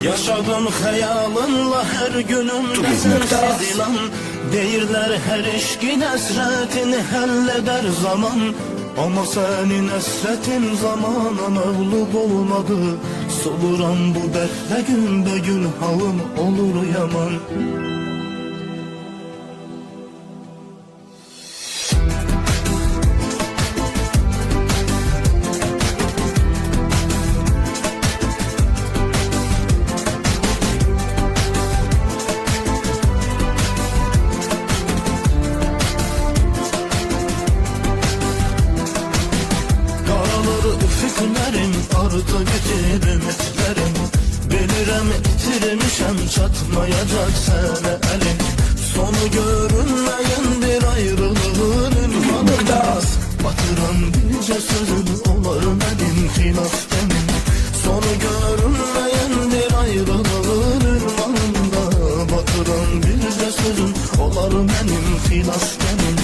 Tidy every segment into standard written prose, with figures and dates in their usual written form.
Yaşadım hayalınla her günümde sensiz inan. Deyirler her eşkin esretini halleder zaman. Ama senin esretin zamana mağlup olmadı. Soluran bu dertle gün be gün halım olur yaman. Üfüqlərim, ardı getir ümitlərim. Bilirəm itirmişəm, çatmayacaq sənə əlim. Sonu görünməyən bir ayrılığın ünvanında batıran bircə sözün olar mənim xilaf demin. Sonu görünməyən bir ayrılığın ünvanında batıran bircə sözün olar mənim xilaf demin.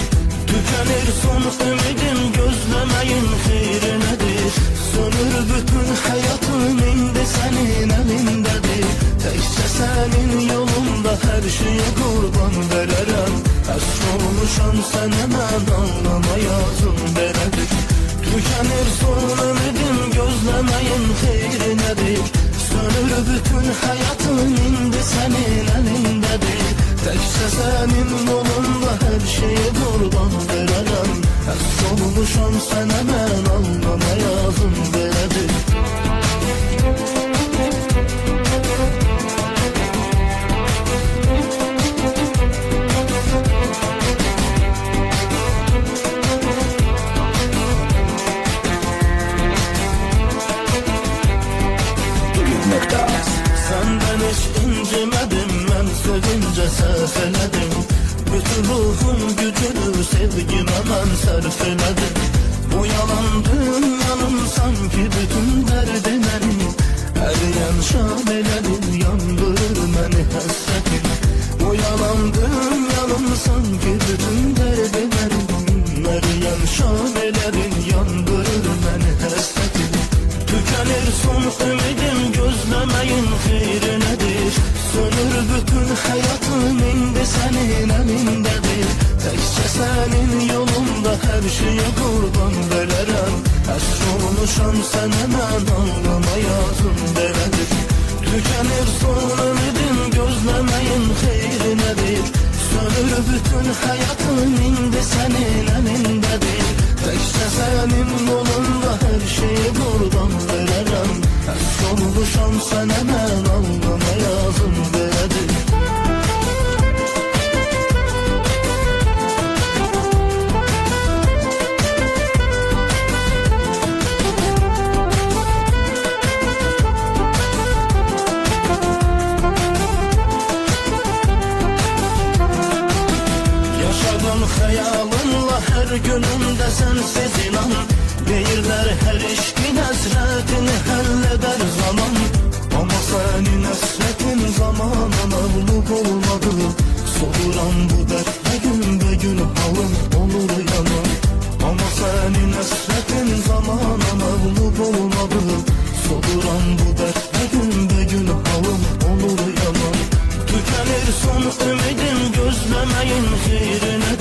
Tükenir son ümidim, gözlemeyin xeyri nedir? Sönür bütün hayatım, indi senin elindedir. Tekçe senin yolunda her şeye kurban vererem. Əsr olmuşam sənə mən anlamayazım belədir. Tükenir son ümidim, gözlemeyin xeyri nedir? Sönür bütün hayatım, indi senin elindedir. Tekçe senin yolunda her şeye kurban vererem. Əsr olmuşam sənə mən anlamayazım belədir. Senden hiç incimedim, ben sevince səhv elədim. Bütün ruhum gücünü sevgime ben sərf elədim. Bu yalan dünyanın sanki bütün dərdilərim. Əriyən şalələri yandırır məni həsrətim. Bu yalan dünyanın sanki bütün dərdilərim. Əriyən şalələri yandırır məni həsrətim. Tükenir son ümidim, gözlemeyin xeyri nedir? Sönür bütün hayatım, indi senin elindedir. Tekçe senin yolunda her şeye kurban vererem. Əsr olmuşam sənə mən anlamayazım belədir. Tükenir son ümidim, gözlemeyin xeyri nedir? Sönür bütün hayatım, indi senin elindedir. Tekçe senin yolunda her şeye kurban vererem. Əsr olmuşam sənə mən anlamayazım belədir. Yaşadım hayalınla her günümde sensiz inan. Deyirlər her eşkin əsrətini halleder zaman. Ama senin əsrətin zamana mağlup olmadı. Soluran bu dertle gün be gün halım olur yaman.